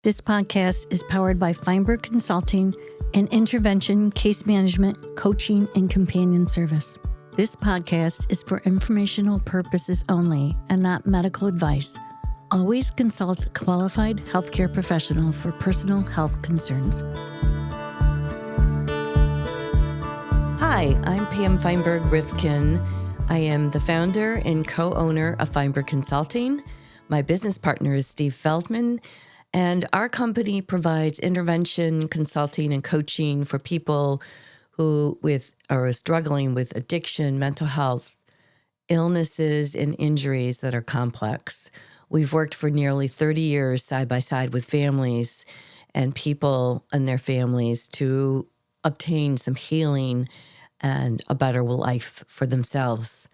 This podcast is powered by Feinberg Consulting, an intervention, case management, coaching, and companion service. This podcast is for informational purposes only and not medical advice. Always consult a qualified healthcare professional for personal health concerns. Hi, I'm Pam Feinberg-Rivkin. I am the founder and co-owner of Feinberg Consulting. My business partner is Steve Feldman, and our company provides intervention, consulting, and coaching for people who are struggling with addiction, mental health, illnesses, and injuries that are complex. We've worked for nearly 30 years side by side with families and people and their families to obtain some healing and a better life for themselves.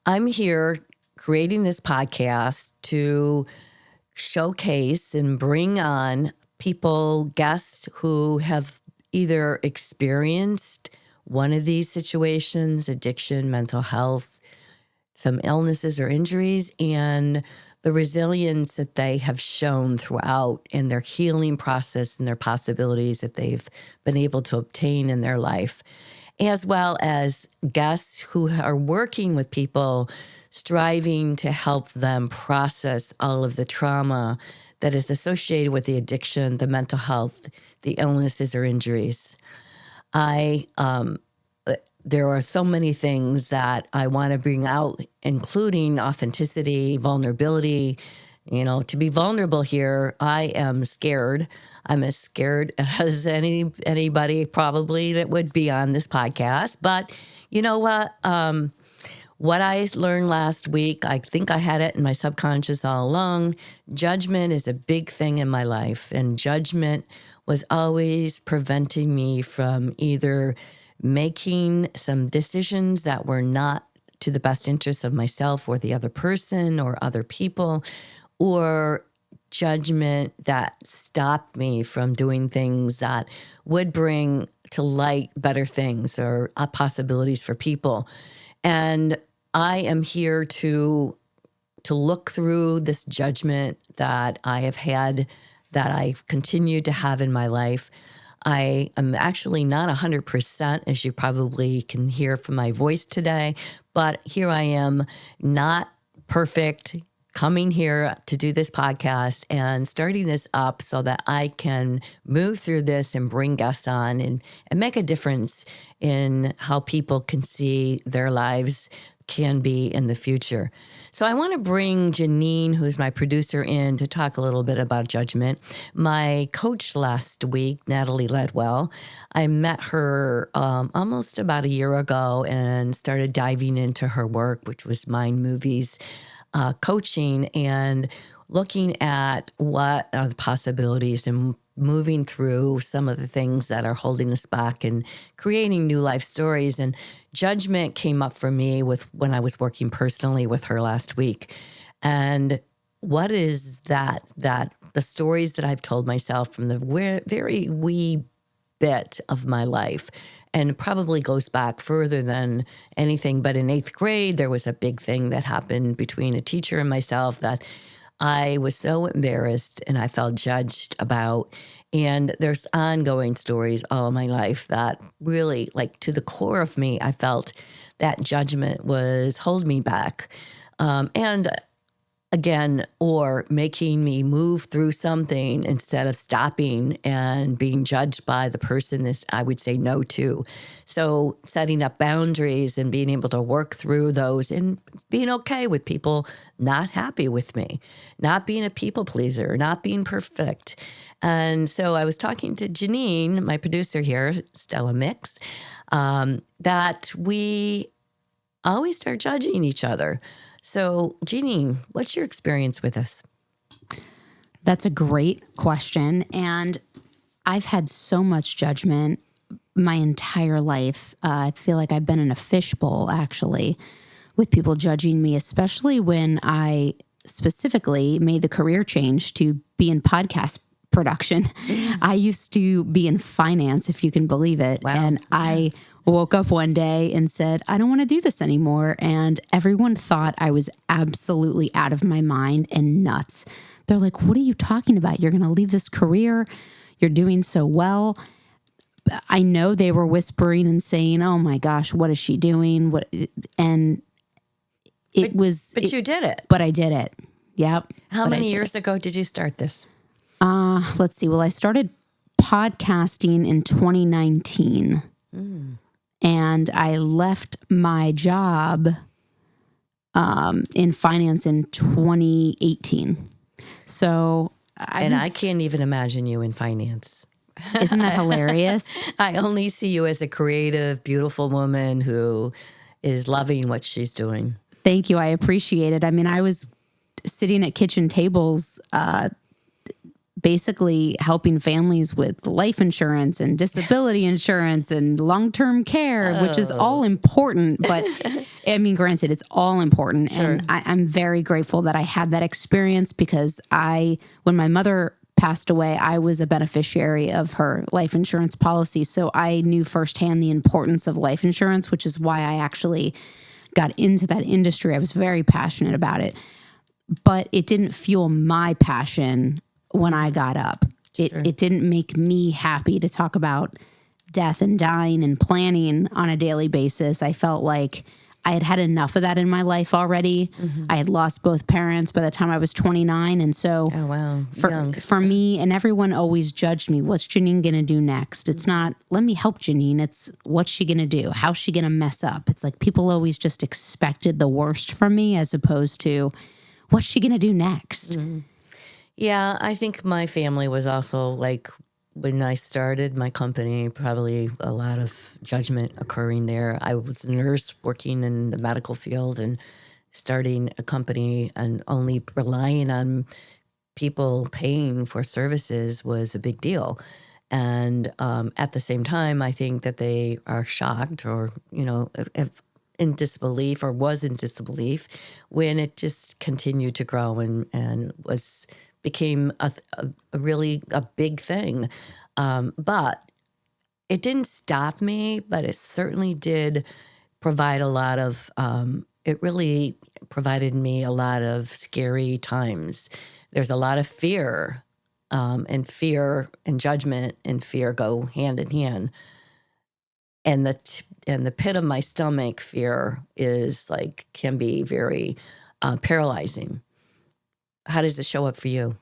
I'm here creating this podcast to showcase and bring on people, guests who have either experienced one of these situations, addiction, mental health, some illnesses or injuries, and the resilience that they have shown throughout in their healing process and their possibilities that they've been able to obtain in their life, as well as guests who are working with people striving to help them process all of the trauma that is associated with the addiction, the mental health, the illnesses or injuries. There are so many things that I want to bring out, including authenticity, vulnerability. You know, to be vulnerable here, I am scared. I'm as scared as anybody probably that would be on this podcast. But you know what? What I learned last week, I think I had it in my subconscious all along. Judgment is a big thing in my life, and judgment was always preventing me from either making some decisions that were not to the best interest of myself or the other person or other people, or judgment that stopped me from doing things that would bring to light better things or possibilities for people. And I am here to look through this judgment that I have had, that I've continued to have in my life. I am actually not 100%, as you probably can hear from my voice today, but here I am, not perfect, coming here to do this podcast and starting this up so that I can move through this and bring guests on and make a difference in how people can see their lives can be in the future. So I want to bring Janine, who's my producer, in to talk a little bit about judgment. My coach last week, Natalie Ledwell, I met her almost about a year ago and started diving into her work, which was mind movies, coaching, and looking at what are the possibilities and moving through some of the things that are holding us back and creating new life stories. And judgment came up for me when I was working personally with her last week. And what is that the stories that I've told myself from the very wee bit of my life, and probably goes back further than anything. But in 8th grade, there was a big thing that happened between a teacher and myself that I was so embarrassed and I felt judged about. And there's ongoing stories all of my life that really, like, to the core of me, I felt that judgment was holding me back. And again, or making me move through something instead of stopping and being judged by the person that I would say no to. So setting up boundaries and being able to work through those and being okay with people not happy with me, not being a people pleaser, not being perfect. And so I was talking to Janine, my producer here, Stella Mix, that we always start judging each other. So, Janine, what's your experience with this? That's a great question. And I've had so much judgment my entire life. I feel like I've been in a fishbowl, actually, with people judging me, especially when I specifically made the career change to be in podcast production. I used to be in finance, if you can believe it. Wow. And I woke up one day and said, I don't want to do this anymore. And everyone thought I was absolutely out of my mind and nuts. They're like, what are you talking about? You're going to leave this career. You're doing so well. I know they were whispering and saying, oh my gosh, what is she doing? And But you did it. But I did it. Yep. How many years ago did you start this? Let's see. Well, I started podcasting in 2019. And I left my job in finance in 2018. So I can't even imagine you in finance. Isn't that hilarious? I only see you as a creative, beautiful woman who is loving what she's doing. Thank you. I appreciate it. I mean, I was sitting at kitchen tables, basically helping families with life insurance and disability insurance and long-term care, which is all important. But I mean, granted, it's all important. Sure. And I'm very grateful that I had that experience because when my mother passed away, I was a beneficiary of her life insurance policy. So I knew firsthand the importance of life insurance, which is why I actually got into that industry. I was very passionate about it, but it didn't fuel my passion when I got up. It didn't make me happy to talk about death and dying and planning on a daily basis. I felt like I had had enough of that in my life already. I had lost both parents by the time I was 29. And so for me, and everyone always judged me, what's Janine going to do next? It's not, let me help Janine. It's what's she going to do? How's she going to mess up? It's like people always just expected the worst from me as opposed to what's she going to do next? Yeah, I think my family was also like, when I started my company, probably a lot of judgment occurring there. I was a nurse working in the medical field and starting a company and only relying on people paying for services was a big deal. And at the same time, I think that they are shocked or, in disbelief or was in disbelief when it just continued to grow and became a really big thing. But it didn't stop me, but it certainly did provide a lot of, it really provided me a lot of scary times. There's a lot of fear, and fear and judgment and fear go hand in hand. And the pit of my stomach, fear can be very paralyzing. How does it show up for you?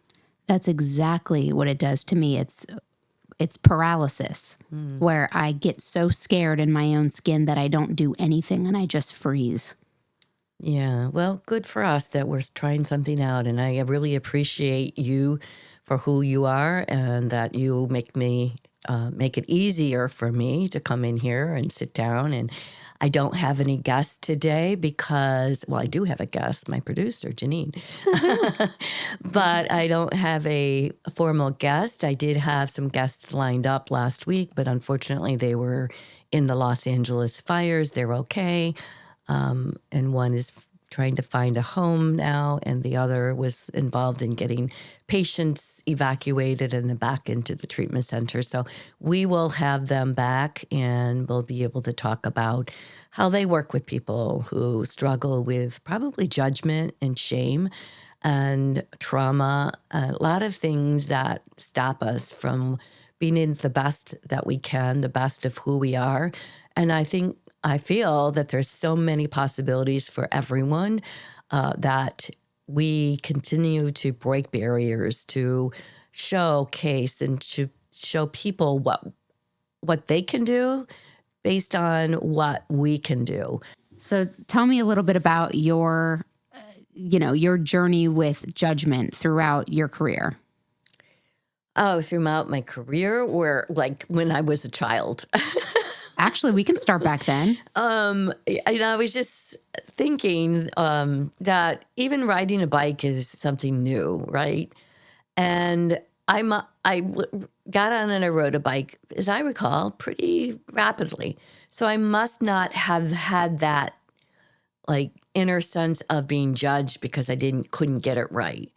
That's exactly what it does to me. It's paralysis, where I get so scared in my own skin that I don't do anything and I just freeze. Yeah, well, good for us that we're trying something out. And I really appreciate you for who you are and that you make it easier for me to come in here and sit down. And I don't have any guests today because, I do have a guest, my producer, Janine. But I don't have a formal guest. I did have some guests lined up last week, but unfortunately they were in the Los Angeles fires. They're okay. And one is trying to find a home now, and the other was involved in getting patients evacuated and then back into the treatment center. So we will have them back, and we'll be able to talk about how they work with people who struggle with probably judgment and shame and trauma, a lot of things that stop us from being in the best that we can, the best of who we are. And I feel that there's so many possibilities for everyone that we continue to break barriers, to showcase and to show people what they can do based on what we can do. So tell me a little bit about your journey with judgment throughout your career. Oh, throughout my career, or like when I was a child. Actually, we can start back then. I was just thinking that even riding a bike is something new, right? And I got on and I rode a bike, as I recall, pretty rapidly. So I must not have had that inner sense of being judged because I couldn't get it right.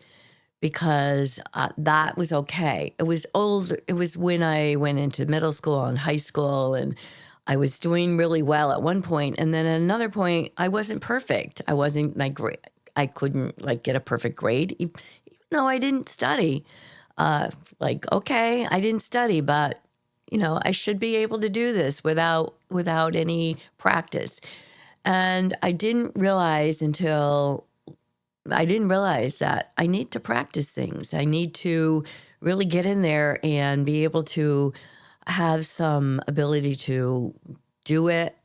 because that was okay. It was old. It was when I went into middle school and high school, and I was doing really well at one point, and then at another point, I wasn't perfect. I wasn't like great. I couldn't like get a perfect grade, even though I didn't study. Okay, I didn't study, but I should be able to do this without any practice. And I didn't realize that I need to practice things. I need to really get in there and be able to have some ability to do it,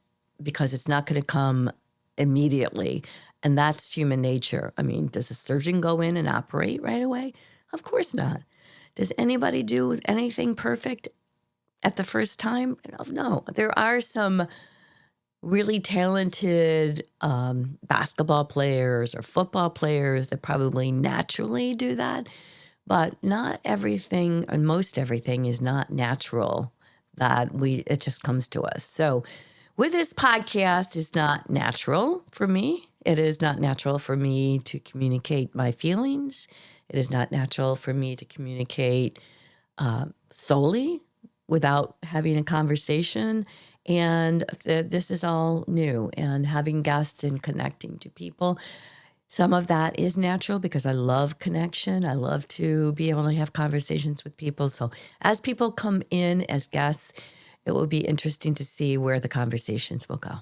because it's not going to come immediately. And that's human nature. I mean, does a surgeon go in and operate right away? Of course not. Does anybody do anything perfect at the first time? No. There are some really talented basketball players or football players that probably naturally do that, but not everything, and most everything is not natural, that it just comes to us. So with this podcast, it's not natural for me. It is not natural for me to communicate my feelings. It is not natural for me to communicate solely without having a conversation. And this is all new, and having guests and connecting to people. Some of that is natural because I love connection. I love to be able to have conversations with people. So as people come in as guests, it will be interesting to see where the conversations will go.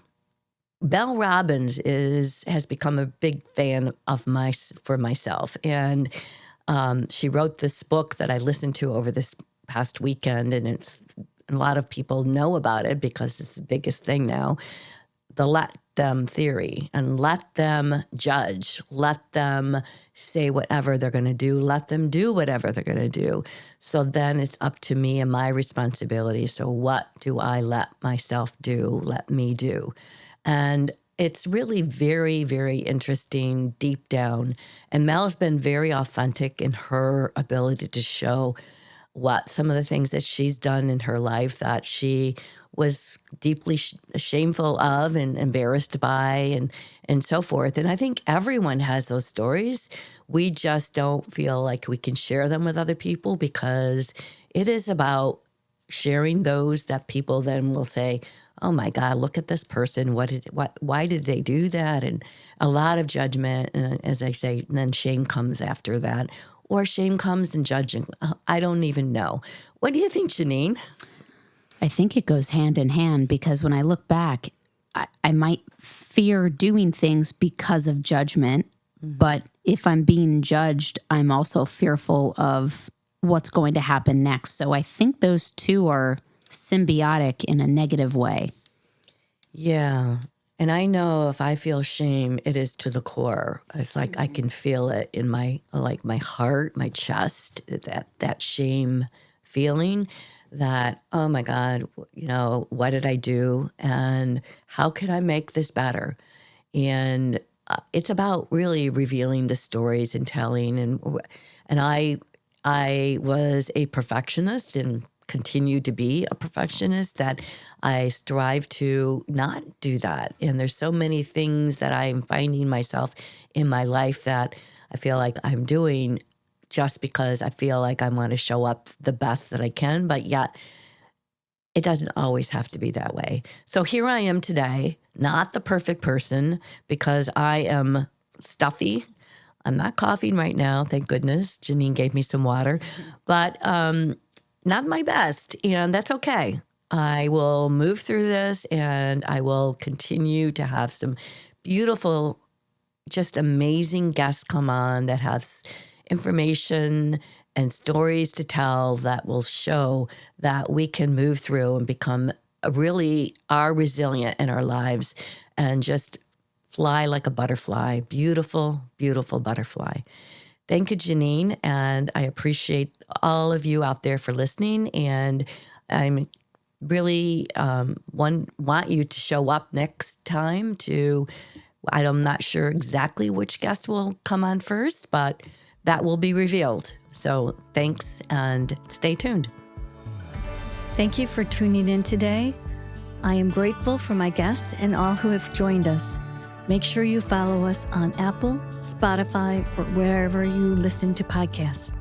Mel Robbins has become a big fan of for myself. And she wrote this book that I listened to over this past weekend, and a lot of people know about it because it's the biggest thing now, the let them theory, and let them judge, let them say whatever they're going to do, let them do whatever they're going to do. So then it's up to me and my responsibility. So what do I let myself do, let me do? And it's really very, very interesting deep down. And Mel's been very authentic in her ability to show what some of the things that she's done in her life that she was deeply shameful of and embarrassed by and so forth. And I think everyone has those stories. We just don't feel like we can share them with other people, because it is about sharing those that people then will say, oh my God, look at this person. Why did they do that? And a lot of judgment. And as I say, then shame comes after that, or shame comes in judging. I don't even know. What do you think, Janine? I think it goes hand in hand, because when I look back, I might fear doing things because of judgment. Mm-hmm. But if I'm being judged, I'm also fearful of what's going to happen next. So I think those two are symbiotic in a negative way. Yeah. And I know if I feel shame, it is to the core. It's like I can feel it in my heart, my chest. It's that shame feeling that, oh my God, what did I do? And how can I make this better? And it's about really revealing the stories and telling. And I was a perfectionist and continue to be a perfectionist, that I strive to not do that. And there's so many things that I'm finding myself in my life that I feel like I'm doing just because I feel like I want to show up the best that I can, but yet it doesn't always have to be that way. So here I am today, not the perfect person, because I am stuffy. I'm not coughing right now, thank goodness. Janine gave me some water, but not my best, and that's okay. I will move through this, and I will continue to have some beautiful, just amazing guests come on that have information and stories to tell that will show that we can move through and become are resilient in our lives and just fly like a butterfly. Beautiful, beautiful butterfly. Thank you, Janine, and I appreciate all of you out there for listening, and I'm really want you to show up next time I'm not sure exactly which guest will come on first, but that will be revealed. So thanks, and stay tuned. Thank you for tuning in today. I am grateful for my guests and all who have joined us. Make sure you follow us on Apple, Spotify, or wherever you listen to podcasts.